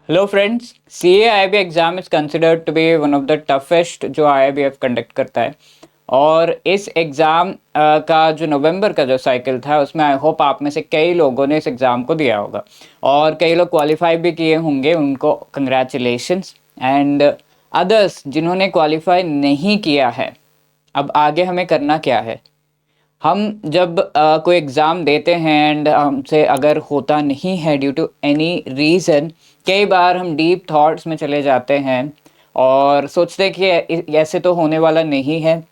Hello friends, CA IIB exam is considered to be one of the toughest जो IIBF conduct करता है। और इस एग्ज़ाम का जो नवंबर का जो साइकिल था उसमें आई होप आप में से कई लोगों ने इस एग्ज़ाम को दिया होगा और कई लोग क्वालिफाई भी किए होंगे, उनको कंग्रेचुलेशंस। एंड अदर्स जिन्होंने क्वालिफाई नहीं किया है, अब आगे हमें करना क्या है। हम जब कोई एग्ज़ाम देते हैं एंड हमसे अगर होता नहीं है ड्यू टू एनी रीज़न, कई बार हम डीप थॉट्स में चले जाते हैं और सोचते हैं कि ऐसे तो होने वाला नहीं है,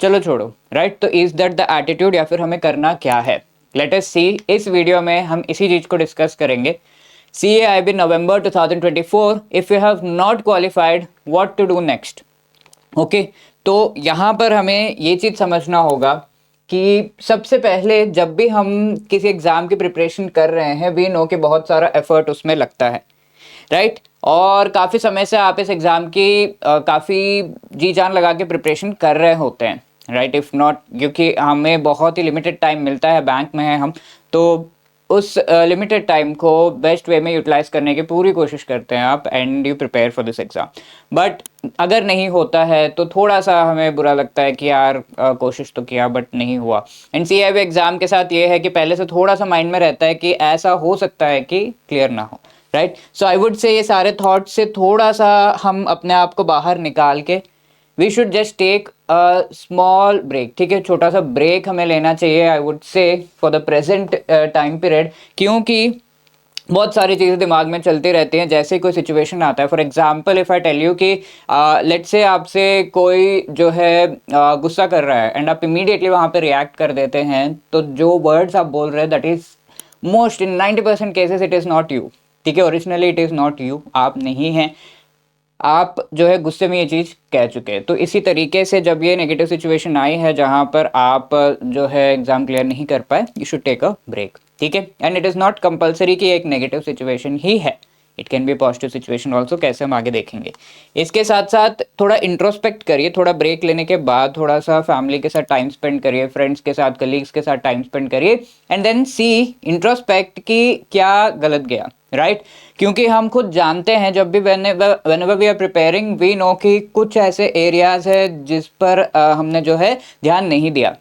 चलो छोड़ो, राइट। तो इज़ दैट द एटीट्यूड या फिर हमें करना क्या है? Let us see. इस वीडियो में हम इसी चीज़ को डिस्कस करेंगे। C A I B November 2024, if you have not qualified, what to do next. Okay, तो यहाँ पर हमें ये चीज़ समझना होगा कि सबसे पहले जब भी हम किसी एग्ज़ाम की प्रिपरेशन कर रहे हैं, वी नो कि बहुत सारा एफर्ट उसमें लगता है, राइट। और काफ़ी समय से आप इस एग्ज़ाम की काफ़ी जी जान लगा के प्रिपरेशन कर रहे होते हैं, राइट। इफ़ नॉट, क्योंकि हमें बहुत ही लिमिटेड टाइम मिलता है, बैंक में है हम, तो उस लिमिटेड टाइम को बेस्ट वे में यूटिलाइज करने की पूरी कोशिश करते हैं आप, and you prepare for this exam. But अगर नहीं होता है तो थोड़ा सा हमें बुरा लगता है कि यार कोशिश तो किया बट नहीं हुआ। And C I B exam के साथ ये है कि पहले से थोड़ा सा माइंड में रहता है कि ऐसा हो सकता है कि क्लियर ना हो, राइट। सो आई वुड से ये सारे थॉट से थोड़ा सा हम अपने आप को बाहर निकाल के we should just take a small break, ठीक है। छोटा सा ब्रेक हमें लेना चाहिए, I would say, for the present time period, क्योंकि बहुत सारी चीज़ें दिमाग में चलती रहती हैं जैसे कोई सिचुएशन आता है। For example, if I tell you कि लेट से आपसे कोई जो है गुस्सा कर रहा है एंड आप इमीडिएटली वहाँ पे रिएक्ट कर देते हैं, तो जो वर्ड्स आप बोल रहे हैं that is most in 90% cases it is not you, ठीक है। Originally it is not you, आप नहीं हैं, आप जो है गुस्से में ये चीज़ कह चुके हैं। तो इसी तरीके से जब ये नेगेटिव सिचुएशन आई है जहाँ पर आप जो है एग्ज़ाम क्लियर नहीं कर पाए, you should take a break, ठीक है। And it is not compulsory कि एक नेगेटिव सिचुएशन ही है, it can be positive situation also, कैसे हम आगे देखेंगे। इसके साथ साथ थोड़ा इंट्रोस्पेक्ट करिए, थोड़ा ब्रेक लेने के बाद थोड़ा सा फैमिली के साथ टाइम स्पेंड करिए, फ्रेंड्स के साथ, कलीग्स के साथ टाइम स्पेंड करिए, एंड देन सी इंट्रोस्पेक्ट कि क्या गलत गया, राइट। क्योंकि हम खुद जानते हैं जब भी whenever we are preparing, we know कि कुछ ऐसे एरियाज है जिस पर हमने जो है ध्यान नहीं दिया,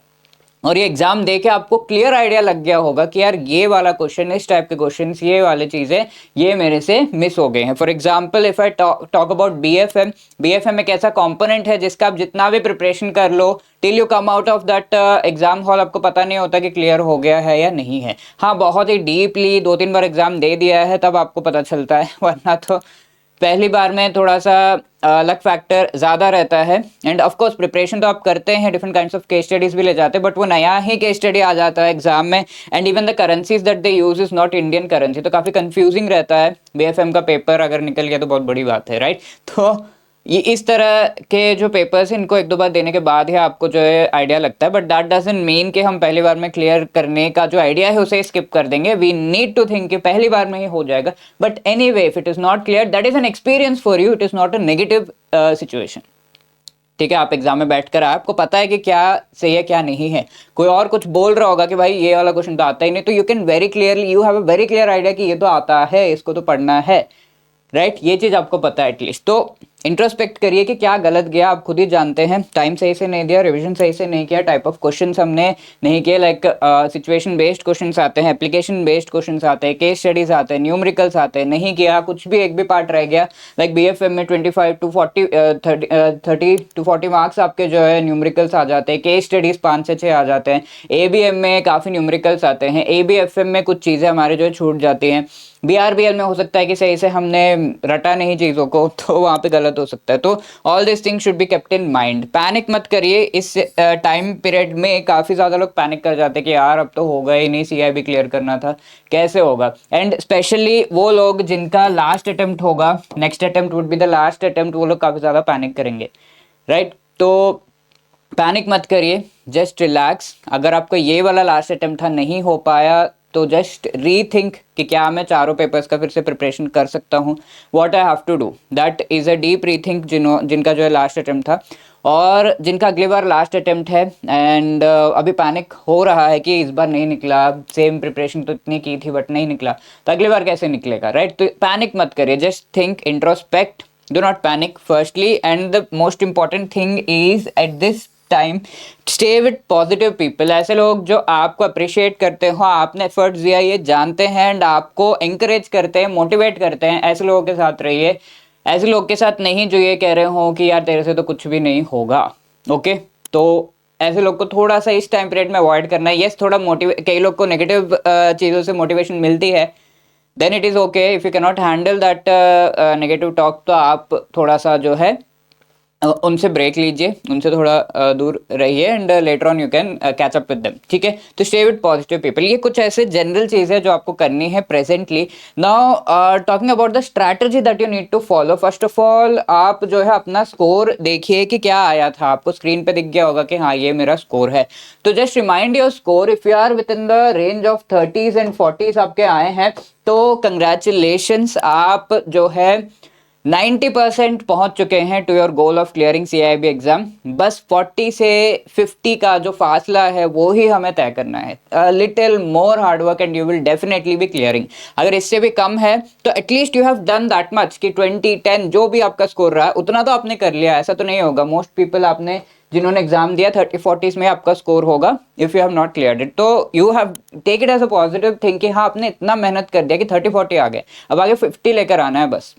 और ये एग्जाम दे के आपको क्लियर आइडिया लग गया होगा कि यार ये वाला क्वेश्चन, इस टाइप के क्वेश्चन, ये वाले चीज़ें ये मेरे से मिस हो गए हैं। For example, if I talk about BFM, BFM एक ऐसा कंपोनेंट है जिसका आप जितना भी प्रिपरेशन कर लो, till you come out of that exam hall, आपको पता नहीं होता कि क्लियर हो गया है या नहीं है। हाँ, बहुत ही डीपली 2-3 बार एग्जाम दे दिया है तब आपको पता चलता है, वरना तो पहली बार में थोड़ा सा लक फैक्टर ज़्यादा रहता है। एंड ऑफ कोर्स प्रिपरेशन तो आप करते हैं, different kinds of case studies भी ले जाते हैं, बट वो नया ही केस स्टडी आ जाता है एग्जाम में। And even the currencies that they use is not Indian currency, तो काफ़ी कंफ्यूजिंग रहता है। बीएफएम का पेपर अगर निकल गया तो बहुत बड़ी बात है, राइट। तो ये इस तरह के जो पेपर्स हैं इनको 1-2 बार देने के बाद ही आपको जो है आइडिया लगता है, बट दैट डजंट मीन कि हम पहली बार में क्लियर करने का जो आइडिया है उसे स्किप कर देंगे। वी नीड टू थिंक कि पहली बार में ही हो जाएगा, but any way if it is not clear, that is an experience for you, it is not a negative situation, ठीक है। आप एग्जाम में बैठ कर आपको पता है कि क्या सही है क्या नहीं है। कोई और कुछ बोल रहा होगा कि भाई ये वाला क्वेश्चन तो आता ही नहीं, तो you can very clearly, you have a very clear idea कि ये तो आता है, इसको तो पढ़ना है, राइट। ये चीज़ आपको पता है एटलीस्ट। तो इंट्रोस्पेक्ट करिए कि क्या गलत गया, आप खुद ही जानते हैं। टाइम सही से नहीं दिया, रिवीजन सही से नहीं किया, टाइप ऑफ क्वेश्चंस हमने नहीं किए, लाइक सिचुएशन बेस्ड क्वेश्चंस आते हैं, एप्लीकेशन बेस्ड क्वेश्चंस आते हैं, केस स्टडीज आते हैं, न्यूमेरिकल्स आते हैं, नहीं किया, कुछ भी एक भी पार्ट रह गया। लाइक बीएफएम में 30 to 40 मार्क्स आपके जो है न्यूमेरिकल्स आ जाते हैं, केस स्टडीज 5 से 6 आ जाते हैं, एबीएम में काफ़ी न्यूमेरिकल्स आते हैं, एबीएफएम में कुछ चीज़ें हमारे जो है छूट जाती हैं, बीआरबीएल में हो सकता है कि सही से हमने रटा नहीं चीज़ों को, तो वहाँ पे गलत हो सकता है। तो all this thing should be kept in mind. Panic मत करिए, इस टाइम पीरियड में काफ़ी ज़्यादा लोग पैनिक कर जाते हैं कि यार अब तो होगा ही नहीं, सीआईबी क्लियर करना था, कैसे होगा। एंड स्पेशली वो लोग जिनका लास्ट अटेम्प्ट होगा, next attempt would be the last attempt, वो लोग काफ़ी ज़्यादा पैनिक करेंगे, राइट। तो पैनिक मत करिए, जस्ट रिलैक्स। अगर आपको ये वाला लास्ट अटेम्प्ट था, नहीं हो पाया, तो जस्ट रीथिंक कि क्या मैं चारों पेपर्स का फिर से प्रिपरेशन कर सकता हूँ, what I have to do, that is a deep rethink. जिनका जो है लास्ट अटेम्प्ट था और जिनका अगली बार लास्ट अटेम्प्ट है एंड अभी पैनिक हो रहा है कि इस बार नहीं निकला, सेम प्रिपरेशन तो इतनी की थी बट नहीं निकला, तो अगली बार कैसे निकलेगा, राइट? तो पैनिक मत करिए, just think, introspect, do not panic firstly, and the most important thing is at this time stay with positive people. ऐसे लोग जो आपको अप्रिशिएट करते हो, आपने एफर्ट्स दिया ये जानते हैं एंड आपको एंकरेज करते हैं, मोटिवेट करते हैं, ऐसे लोगों के साथ रहिए। ऐसे लोग के साथ नहीं जो ये कह रहे हो कि यार तेरे से तो कुछ भी नहीं होगा। ओके, तो ऐसे लोग को थोड़ा सा इस टाइम पीरियड में अवॉइड करना है। यस, थोड़ा कई लोग को नेगेटिव चीज़ों से मोटिवेशन मिलती है, then it is okay. If you can not handle that negative talk, तो आप थोड़ा सा जो है उनसे ब्रेक लीजिए, उनसे थोड़ा दूर रहिए and later on you can catch up with them, ठीक है? तो स्टे विद पॉजिटिव पीपल। ये कुछ ऐसे जनरल चीज़ है जो आपको करनी है presently. Now talking about the strategy that you need to follow, first of all आप जो है अपना स्कोर देखिए कि क्या आया था। आपको स्क्रीन पे दिख गया होगा कि हाँ ये मेरा स्कोर है, तो just remind your score. If you are within the range of 30s and 40s आपके आए हैं तो कंग्रेचुलेशंस, आप जो है 90% पहुंच चुके हैं to your goal of clearing CIB exam. बस 40 से 50 का जो फासला है वो ही हमें तय करना है। Little more hard work and you will definitely be clearing. अगर इससे भी कम है तो at least you have done that much कि 20, 10 जो भी आपका स्कोर रहा है उतना तो आपने कर लिया। ऐसा तो नहीं होगा मोस्ट पीपल आपने जिन्होंने एग्जाम दिया 30-40s में आपका स्कोर होगा if you have not cleared it. तो you have take it as a positive thing कि हाँ आपने इतना मेहनत कर दिया कि 30-40 आ गए, अब आगे 50 लेकर आना है बस,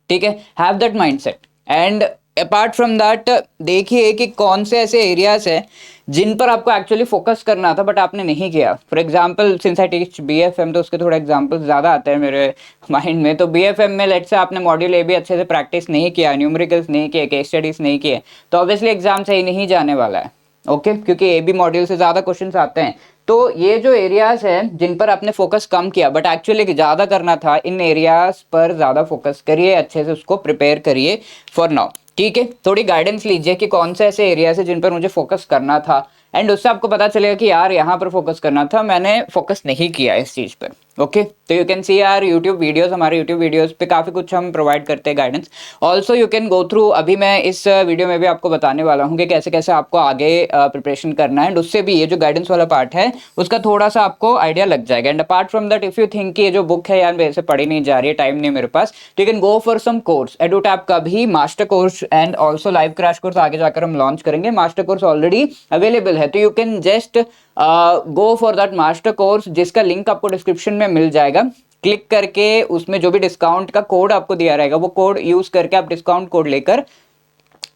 ठीक है? Have that mindset. And apart from that देखिए कि कौन से ऐसे एरियाज हैं जिन पर आपको एक्चुअली फोकस करना था बट आपने नहीं किया। For example since I teach BFM, तो उसके थोड़े एग्जांपल्स ज़्यादा आते हैं मेरे माइंड में। तो BFM में लेट्स से आपने मॉड्यूल ए भी अच्छे से प्रैक्टिस नहीं किया, न्यूमेरिकल्स नहीं किए, केस स्टडीज नहीं किए, तो ऑब्वियसली एग्जाम सही नहीं जाने वाला है। ओके, क्योंकि ए बी मॉड्यूल से ज़्यादा क्वेश्चंस आते हैं। तो ये जो एरियाज हैं जिन पर आपने फोकस कम किया बट एक्चुअली ज़्यादा करना था, इन एरियाज पर ज़्यादा फोकस करिए, अच्छे से उसको प्रिपेयर करिए फॉर नाउ, ठीक है? थोड़ी गाइडेंस लीजिए कि कौन से ऐसे एरियाज है जिन पर मुझे फोकस करना था एंड उससे आपको पता चलेगा कि यार यहाँ पर फोकस करना था, मैंने फोकस नहीं किया इस चीज़ पर। ओके, तो यू कैन सी यार यूट्यूब वीडियोस, हमारे यूट्यूब वीडियोस पे काफ़ी कुछ हम प्रोवाइड करते हैं guidance. Also you can go through, अभी मैं इस वीडियो में भी आपको बताने वाला हूँ कि कैसे कैसे आपको आगे प्रिपरेशन करना है, एंड उससे भी ये जो गाइडेंस वाला पार्ट है उसका थोड़ा सा आपको आइडिया लग जाएगा। And apart from that if you think कि ये जो बुक है यार मेरे से पढ़ी नहीं जा रही है, टाइम नहीं मेरे पास, तो you can go for some course. Edutap का भी master course and also live crash course आगे जाकर हम लॉन्च करेंगे। मास्टर कोर्स ऑलरेडी अवेलेबल है, तो you can just go for that master course, जिसका लिंक आपको डिस्क्रिप्शन में मिल जाएगा। क्लिक करके उसमें जो भी डिस्काउंट का कोड आपको दिया रहेगा वो कोड यूज करके आप डिस्काउंट कोड लेकर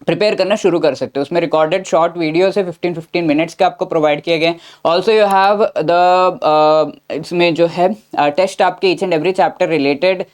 प्रिपेयर करना शुरू कर सकते हो। उसमें रिकॉर्डेड शॉर्ट वीडियो से 15-15 मिनट्स के आपको प्रोवाइड किए गए। ऑल्सो यू हैव द इसमें जो है टेस्ट आपके each and every chapter related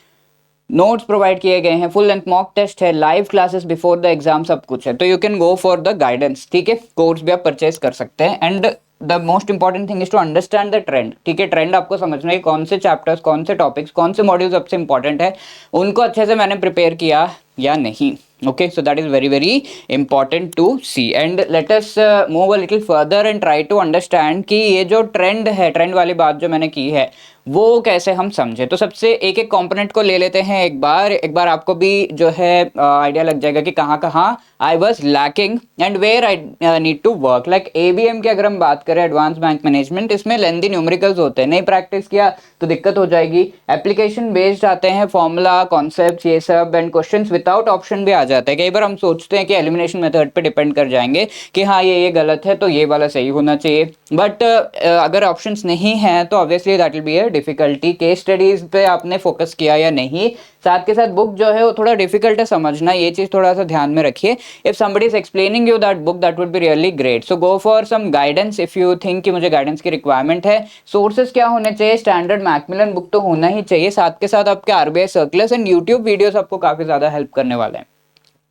notes provide किए गए हैं, फुल लेंथ मॉक टेस्ट है, live classes before the exam, सब कुछ है। तो you can go for the guidance, ठीक है? कोर्स भी आप परचेज कर सकते हैं। And the most important thing is to understand the trend, ठीक है? ट्रेंड आपको समझना है कौन से चैप्टर्स, कौन से टॉपिक्स, कौन से मॉड्यूल सबसे इंपॉर्टेंट है, उनको अच्छे से मैंने प्रिपेयर किया या नहीं। Okay, so that is very very important to see, and let us move a little further and try to understand कि ये जो ट्रेंड है, ट्रेंड वाली बात जो मैंने की है वो कैसे हम समझे। तो सबसे एक एक कंपोनेंट को ले लेते हैं एक बार आपको भी जो है आइडिया लग जाएगा कि कहाँ कहाँ I was lacking and where I need to work. Like ABM की अगर हम बात करें, एडवांस बैंक मैनेजमेंट, इसमें लेंदी न्यूमेरिकल्स होते हैं, नहीं प्रैक्टिस किया तो दिक्कत हो जाएगी। एप्लीकेशन बेस्ड आते हैं, फॉर्मूला, कॉन्सेप्ट, ये सब, एंड क्वेश्चंस विदाउट ऑप्शन भी आ जाता है। कई बार हम सोचते हैं कि एलिमिनेशन मेथड पे डिपेंड कर जाएंगे कि हाँ ये गलत है तो ये वाला सही होना चाहिए, बट अगर ऑप्शंस नहीं हैं तो obviously that will be a difficulty. Case studies पे आपने फोकस किया या नहीं, साथ के साथ बुक जो है वो थोड़ा डिफिकल्ट है समझना, ये चीज थोड़ा सा ध्यान में रखिए। If somebody is explaining you that book, that would be really great. So go for some guidance if you think कि मुझे गाइडेंस की रिक्वायरमेंट है। सोर्सेज क्या होने चाहिए? स्टैंडर्ड मैकमिलन बुक तो होना ही चाहिए, साथ के साथ आपके RBI circulars and YouTube videos आपको काफी ज्यादा हेल्प करने वाले हैं।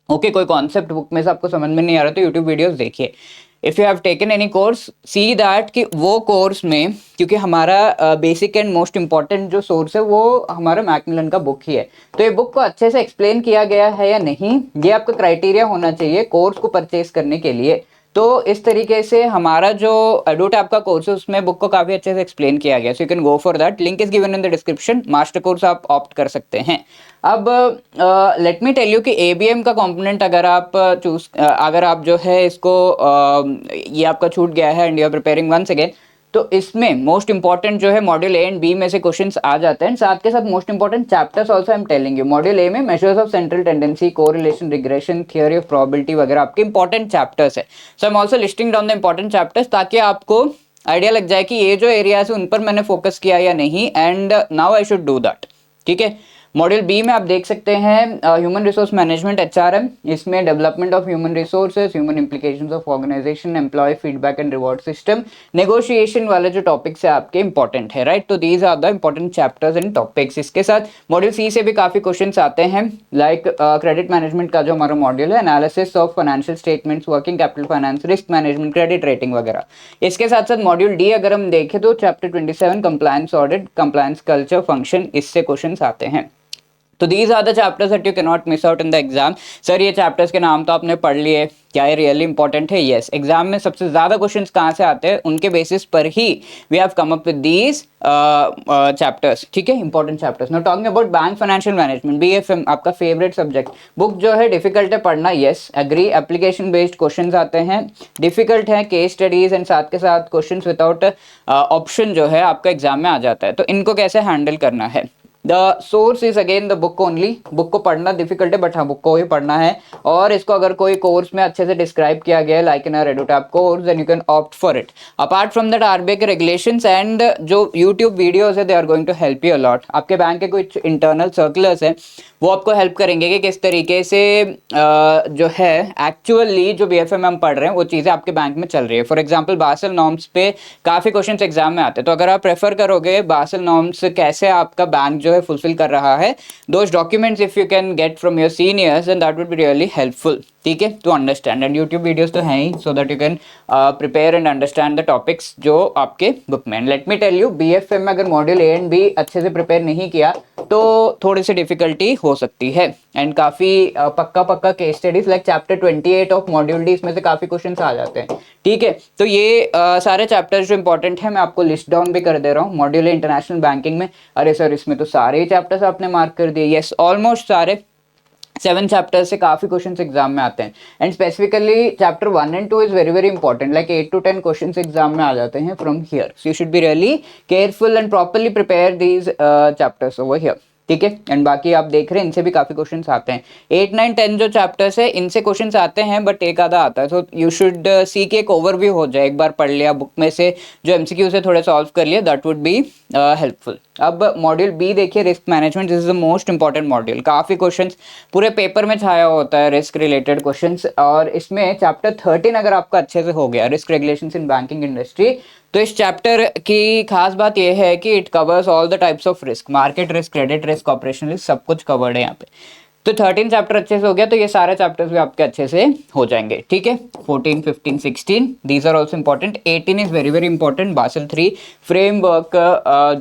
ओके, कोई कॉन्सेप्ट बुक में से आपको समझ में नहीं आ रहा तो यूट्यूब वीडियोस देखिए। If you have taken any course, see that कि वो कोर्स में, क्योंकि हमारा बेसिक एंड मोस्ट इंपॉर्टेंट जो सोर्स है वो हमारा मैकमिलन का बुक ही है, तो ये बुक को अच्छे से एक्सप्लेन किया गया है या नहीं, ये आपका क्राइटेरिया होना चाहिए कोर्स को परचेज करने के लिए। तो इस तरीके से हमारा जो एडोटैप का कोर्स है उसमें बुक को काफ़ी अच्छे से एक्सप्लेन किया गया, so you can go for that, link is given in the description, master course आप ऑप्ट कर सकते हैं। अब लेट मी टेल यू कि एबीएम का कंपोनेंट अगर आप अगर आप जो है इसको ये आपका छूट गया है and you are preparing once again, तो इसमें मोस्ट इंपॉर्टेंट जो है मॉड्यूल ए एंड बी में से क्वेश्चंस आ जाते हैं, साथ के साथ most important chapters also I am telling you. Module A में measures of central tendency, correlation, regression, theory of probability वगैरह आपके इंपॉर्टेंट चैप्टर्स है। So I am also listing down the important chapters ताकि आपको आइडिया लग जाए कि ये जो एरियाज है उन पर मैंने फोकस किया या नहीं, and now I should do that. ठीक है, मॉड्यूल बी में आप देख सकते हैं ह्यूमन रिसोर्स मैनेजमेंट एचआरएम, इसमें development of human resources, human implications of organisation, employ feedback and reward system, negotiation वाले जो टॉपिक्स है आपके इंपॉर्टेंट है, राइट। तो these are the important chapters and topics. इसके साथ मॉड्यूल सी से भी काफी क्वेश्चंस आते हैं, लाइक क्रेडिट मैनेजमेंट का जो हमारा मॉड्यूल है, analysis of financial statements, working capital finance, risk management, credit rating वगैरह। इसके साथ साथ मॉड्यूल डी अगर हम देखें तो chapter 27 compliance audit, compliance culture, function, इससे क्वेश्चंस आते हैं। तो these are the chapters that you can not miss out in the exam. Sir ये चैप्टर्स के नाम तो आपने पढ़ लिए, क्या ये रियली इंपॉर्टेंट है? यस, एग्जाम में सबसे ज्यादा क्वेश्चंस कहाँ से आते हैं उनके बेसिस पर ही we have come up with these chapters. ठीक है, important chapters. Now talking about bank financial management, BFM आपका फेवरेट सब्जेक्ट। बुक जो है डिफिकल्ट है पढ़ना, yes agree. Application based questions आते हैं, डिफिकल्ट है, केस स्टडीज एंड साथ के साथ क्वेश्चंस विदाउट ऑप्शन जो है आपका एग्जाम में आ जाता है। तो इनको कैसे हैंडल करना है? The source is again the book only. Book को पढ़ना डिफिकल्ट है बट हाँ बुक को ही पढ़ना है, और इसको अगर कोई कोर्स में अच्छे से डिस्क्राइब किया गया है like in EduTap course, then you can opt for it. Apart from that RBI के रेगुलेशंस एंड जो यूट्यूब वीडियोस है they are going to help you a lot. आपके बैंक के कुछ इंटरनल सर्कुलर्स है वो आपको हेल्प करेंगे कि किस तरीके से जो है एक्चुअली जो बीएफएम हम पढ़ रहे हैं वो चीज़ें आपके बैंक में चल रही है। फॉर एग्जांपल बासल नॉर्म्स पे काफ़ी क्वेश्चंस एग्जाम में आते हैं, तो अगर आप प्रेफर करोगे बासल नॉर्म्स कैसे आपका बैंक जो है फुलफिल कर रहा है, those documents if you can get from your seniors and that would be really helpful. ठीक है, to understand, and YouTube videos तो हैं ही so that you can prepare and understand the topics जो आपके बुक में। Let me tell you, BFM में अगर मॉड्यूल ए एंड बी अच्छे से प्रिपेयर नहीं किया तो थोड़ी सी डिफिकल्टी हो सकती है, एंड काफ़ी पक्का case studies like chapter 28 of module D, इसमें से काफ़ी क्वेश्चंस आ जाते हैं। ठीक है, तो ये सारे चैप्टर्स जो इंपॉर्टेंट है मैं आपको लिस्ट डाउन भी कर दे रहा हूँ। मॉड्यूल इंटरनेशनल बैंकिंग में, अरे सर इसमें तो सारे ही चैप्टर्स आपने मार्क कर दिए, यस ऑलमोस्ट सारे 7 चैप्टर्स से काफी क्वेश्चंस एग्जाम में आते हैं, and specifically chapter 1 and 2 is very very important, like 8 to 10 questions exam में आ जाते हैं from here, so you should be really careful and properly prepare these chapters over here. ठीक है, एंड बाकी आप देख रहे हैं इनसे भी काफी क्वेश्चंस आते हैं। 8, 9, 10 जो चैप्टर्स है इनसे क्वेश्चंस आते हैं बट एक आधा आता है, सो यू शुड सी के एक ओवरव्यू हो जाए, एक बार पढ़ लिया बुक में से जो एमसीक्यू से थोड़े सॉल्व कर लिया, दैट वुड बी हेल्पफुल। अब मॉड्यूल बी देखिए, risk management, this is the most important module. काफी क्वेश्चंस पूरे पेपर में छाया होता है रिस्क रिलेटेड क्वेश्चंस, और इसमें चैप्टर 13 अगर आपका अच्छे से हो गया, risk regulations in banking industry, तो इस चैप्टर की खास बात यह है कि it covers all the types of risk, market risk, credit risk, operational risk, सब कुछ कवर्ड है यहाँ पे। तो 13 चैप्टर अच्छे से हो गया तो ये सारे चैप्टर्स भी आपके अच्छे से हो जाएंगे। ठीक है, 14, 15, 16 these are also important. 18 is very very important, Basel 3 framework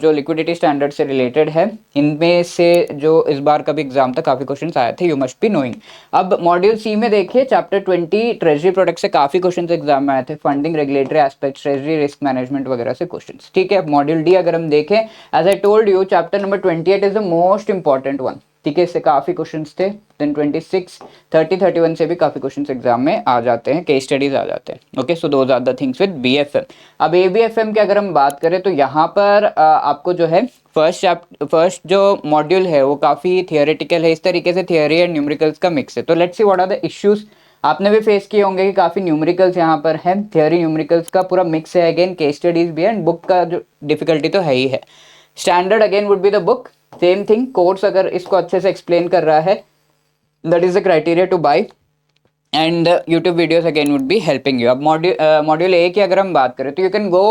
जो लिक्विडिटी स्टैंडर्ड से रिलेटेड है, इनमें से जो इस बार का भी एग्जाम था काफी क्वेश्चन आए थे, यू मस्ट बी नोइंग। अब मॉड्यूल सी में देखिए चैप्टर 20 ट्रेजरी प्रोडक्ट से काफी क्वेश्चन एग्जाम में आए थे, funding, regulatory aspect, treasury, risk management वगैरह से क्वेश्चन। ठीक है, मॉड्यूल डी अगर हम देखें, as I told you chapter number 28 is the most important one. ठीक है, इससे काफी क्वेश्चंस थे, देन 26, 30, 31 से भी काफी क्वेश्चंस एग्जाम में आ जाते हैं, केस स्टडीज आ जाते हैं। Okay, so those are the things with BFM. अब एबीएफएम की अगर हम बात करें तो यहाँ पर आपको जो है फर्स्ट जो मॉड्यूल है वो काफी थियोरेटिकल है, इस तरीके से थियोरी एंड न्यूमेरिकल्स का मिक्स है। तो let's see what are the issues. आपने भी फेस किए होंगे कि काफी न्यूमेरिकल्स यहाँ पर है, थियोरी न्यूमेरिकल्स का पूरा मिक्स है, अगेन केस स्टडीज भी है, एंड बुक का जो डिफिकल्टी तो है ही है। Standard again would be the book, same thing. Course अगर इसको अच्छे से एक्सप्लेन कर रहा है, that is the criteria to buy, and YouTube videos again would be helping you. अब मॉड्यूल ए की अगर हम बात करें तो you can go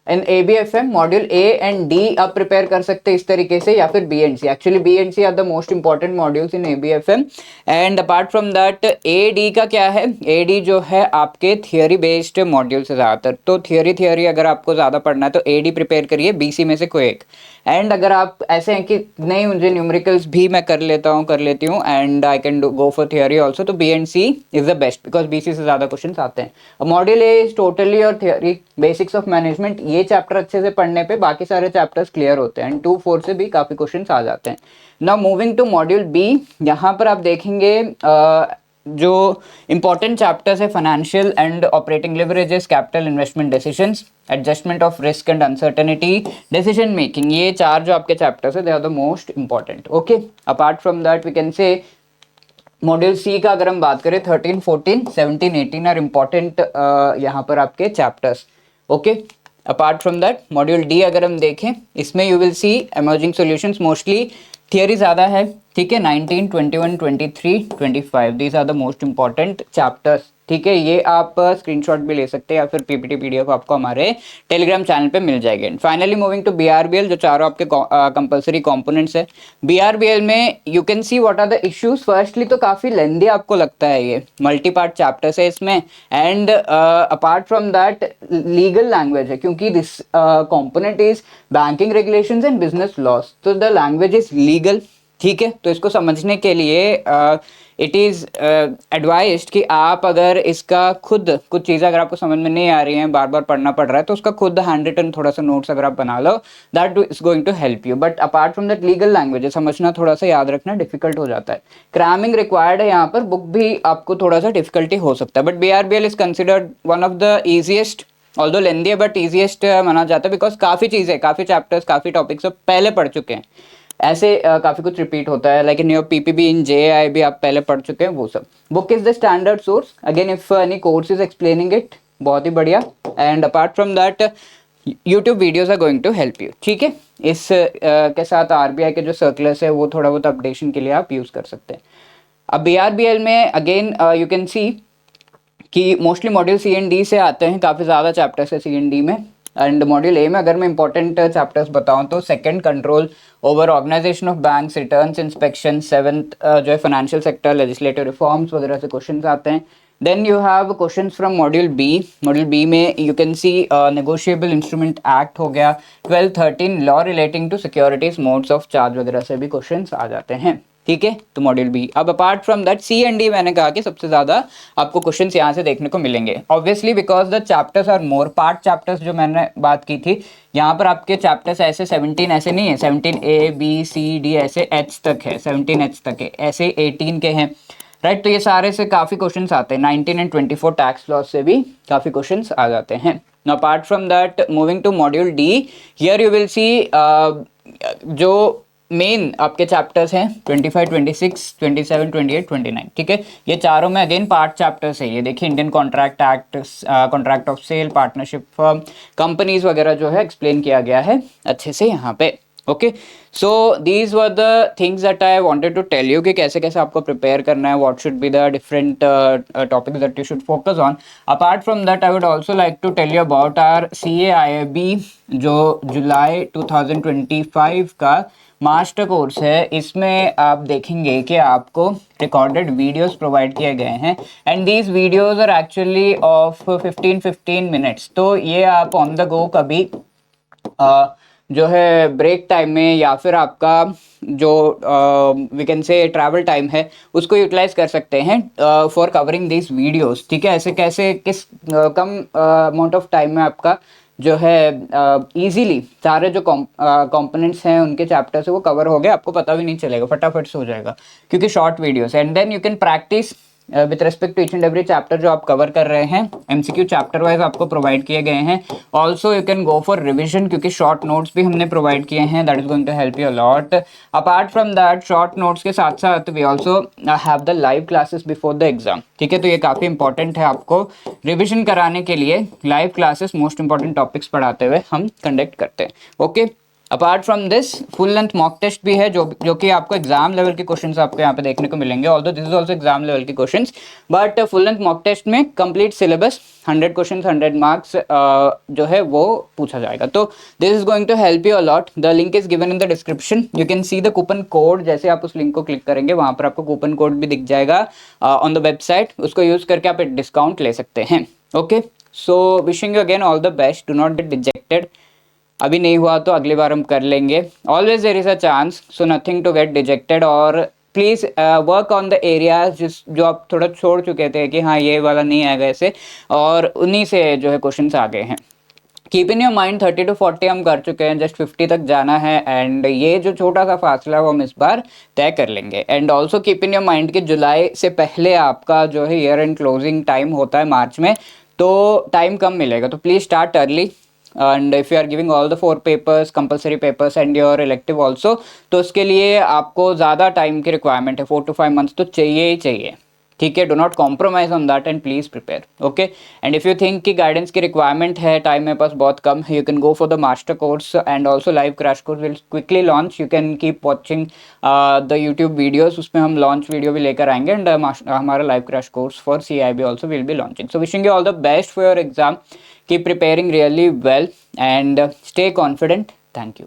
in ABFM module A and D आप प्रिपेयर कर सकते हैं इस तरीके से, या फिर B and C। Actually B and C are the most important modules in ABFM। And apart from that AD का क्या है, AD जो है आपके थियोरी बेस्ड मॉड्यूल से ज़्यादातर, तो थियोरी अगर आपको ज़्यादा पढ़ना है तो AD प्रिपेयर करिए, BC में से कोई एक। एंड अगर आप ऐसे हैं कि नहीं मुझे न्यूमेरिकल्स भी मैं कर लेती हूँ and I can go for theory also, तो B and C is the best because BC से ज़्यादा क्वेश्चन आते हैं। मॉड्यूल A इज टोटली और थियोरी बेसिक्स ऑफ मैनेजमेंट, ये चैप्टर अच्छे से पढ़ने पे बाकी सारे चैप्टर्स क्लियर होते हैं एंड 2-4 से भी काफ़ी क्वेश्चन आ जाते हैं। Now moving to module B, यहाँ पर आप देखेंगे जो इंपॉर्टेंट चैप्टर्स है financial and operating leverages, capital investment decisions, adjustment of risk and uncertainty, decision making, ये 4 जो आपके चैप्टर्स है they are the most important. Okay, apart from that we can say module C का अगर हम बात करें 13, 14, 17, 18 आर इंपॉर्टेंट यहाँ पर आपके chapters. Okay, apart from that module D अगर हम देखें, इसमें you will see emerging solutions, mostly theory ज़्यादा है, ठीक है। 19, 21, 23, 25 these are the most important chapters, ठीक है। ये आप स्क्रीनशॉट भी ले सकते हैं या फिर PPT PDF आपको हमारे टेलीग्राम चैनल पे मिल जाएगी। फाइनली मूविंग टू BRBL, जो चारों आपके कंपलसरी कंपोनेंट्स है। BRBL में you can see what are the issues. Firstly तो काफ़ी लेंदी आपको लगता है, ये मल्टी पार्ट चैप्टर्स है इसमें, and apart from that legal language है, क्योंकि this component is banking regulations and business loss, तो द लैंग्वेज इज लीगल, ठीक है। तो इसको समझने के लिए इट इज़ एडवाइज्ड कि आप अगर इसका खुद कुछ चीज़ें अगर आपको समझ में नहीं आ रही हैं, बार बार पढ़ना पड़ रहा है, तो उसका खुद हैंड रिटन थोड़ा सा नोट्स अगर आप बना लो, that is going to help you. But apart from that legal language समझना थोड़ा सा, याद रखना डिफिकल्ट हो जाता है। क्रैमिंग रिक्वायर्ड है यहाँ पर, बुक भी आपको थोड़ा सा डिफिकल्टी हो सकता है। But BRBL is considered one of the easiest, although lengthy है बट ईजिएस्ट माना जाता है, बिकॉज काफ़ी चीज़ें, काफ़ी चैप्टर्स, काफ़ी टॉपिक्स सब पहले पढ़ चुके हैं। ऐसे काफ़ी कुछ रिपीट होता है, like in your PPB in JI भी आप पहले पढ़ चुके हैं वो सब। Book is the standard source, again if any course is explaining it, बहुत ही बढ़िया। And apart from that YouTube videos are going to help you, ठीक है। इस के साथ RBI के जो सर्कुलर्स है वो थोड़ा बहुत अपडेशन के लिए आप यूज़ कर सकते हैं। अब BRBL में अगेन यू कैन सी कि mostly module C and D से आते हैं, काफ़ी ज़्यादा चैप्टर्स है C एंड D में। एंड मॉड्यूल A में अगर मैं इंपॉर्टेंट चैप्टर्स बताऊं तो second control over organisation of banks, returns inspection, 7th जो है फाइनेंशियल सेक्टर, लेजिस्लेटिव रिफॉर्म्स वगैरह से क्वेश्चंस आते हैं। Then you have questions from module B। Module B में you can see negotiable instrument act हो गया, 12, 13 law relating to securities, modes of charge वगैरह से भी क्वेश्चंस आ जाते हैं, ठीक है। तो मॉड्यूल B। अब apart from that C and D मैंने कहा कि सबसे ज़्यादा आपको क्वेश्चंस यहाँ से देखने को मिलेंगे, obviously because the chapters are more. Part chapters जो मैंने बात की थी, यहाँ पर आपके चैप्टर्स ऐसे 17 ऐसे नहीं है, 17A B C D ऐसे H तक है, 17H तक है, ऐसे 18 के हैं, राइट। तो ये सारे से काफ़ी क्वेश्चंस आते हैं, 19 एंड 24 टैक्स लॉस से भी काफ़ी क्वेश्चंस आ जाते हैं। Apart from that moving to module D, here you will see जो मेन आपके चैप्टर्स हैं 25, 26, 27, 28, 29, ठीक है। ये चारों में अगेन पार्ट चैप्टर्स है। ये देखिए Indian contract act, contract of sale, partnership firm, companies वगैरह जो है एक्सप्लेन किया गया है अच्छे से यहाँ पे। Okay, so these were the things that I wanted to tell you कि कैसे कैसे आपको प्रिपेयर करना है, what should be the different topics that you should focus on. Apart from that I would also like to tell you about our CAIIB जो जुलाई 2025 का master course है। इसमें आप देखेंगे कि आपको रिकॉर्डेड वीडियोस प्रोवाइड किए गए हैं and these videos are actually of 15 minutes. तो ये आप ऑन द गो कभी जो है ब्रेक टाइम में या फिर आपका जो we can say travel time है उसको यूटिलाइज कर सकते हैं फॉर कवरिंग दिस वीडियोस, ठीक है। ऐसे कैसे किस कम अमाउंट ऑफ टाइम में आपका जो है इजीली सारे जो कंपोनेंट्स हैं उनके चैप्टर से वो कवर हो गए, आपको पता भी नहीं चलेगा, फटाफट से हो जाएगा क्योंकि short videos. And then you can practise with respect to each and every chapter जो आप कवर कर रहे हैं। MCQ चैप्टर वाइज आपको प्रोवाइड किए गए हैं। Also you can go for revision क्योंकि शॉर्ट नोट्स भी हमने प्रोवाइड किए हैं, that is going to help you a lot. Apart from that short notes के साथ साथ we also have the live classes before the exam, ठीक है। तो ये काफ़ी इंपॉर्टेंट है, आपको रिविजन कराने के लिए live classes most important topics पढ़ाते हुए हम कंडक्ट करते हैं। Okay, apart from this full length mock test भी है जो कि आपको एग्जाम लेवल के क्वेश्चंस आपको यहाँ पे देखने को मिलेंगे, although this is also exam level के questions, but full length mock test में कंप्लीट सिलेबस 100 क्वेश्चंस 100 मार्क्स जो है वो पूछा जाएगा। तो this is going to help you a lot. The link is given in the description, you can see the coupon code. जैसे आप उस लिंक को क्लिक करेंगे वहां पर आपको कूपन कोड भी दिख जाएगा ऑन द वेबसाइट, उसको यूज करके आप डिस्काउंट ले सकते हैं। Okay, so wishing you again all the best, do not get dejected. अभी नहीं हुआ तो अगली बार हम कर लेंगे, always there is a chance, so nothing to get dejected. और please work on the areas जो आप थोड़ा छोड़ चुके थे कि हाँ ये वाला नहीं आएगा ऐसे, और उन्हीं से जो है क्वेश्चंस आ गए हैं। Keep in your mind 30 to 40 हम कर चुके हैं, जस्ट 50 तक जाना है, एंड ये जो छोटा सा फासला वो हम इस बार तय कर लेंगे। And also keep in your mind कि जुलाई से पहले आपका जो है ईयर एंड क्लोजिंग टाइम होता है मार्च में, तो टाइम कम मिलेगा, तो please start early. And if you are giving all the 4 papers, compulsory papers and your elective also, तो उसके लिए आपको ज़्यादा टाइम की रिक्वायरमेंट है, 4 to 5 मंथ्स तो चाहिए ही चाहिए। ठीक है, do not compromise on that and please prepare. Okay, and if you think कि गाइडेंस की रिक्वायरमेंट है, टाइम मेरे पास बहुत कम है, you can go for the master course and also live crash course will quickly launch. You can keep watching the YouTube videos, उसमें हम launch video भी लेकर आएंगे, एंड हमारा live crash course for CIB also will be launching. So wishing you all the best for your exam, keep preparing really well and stay confident. Thank you.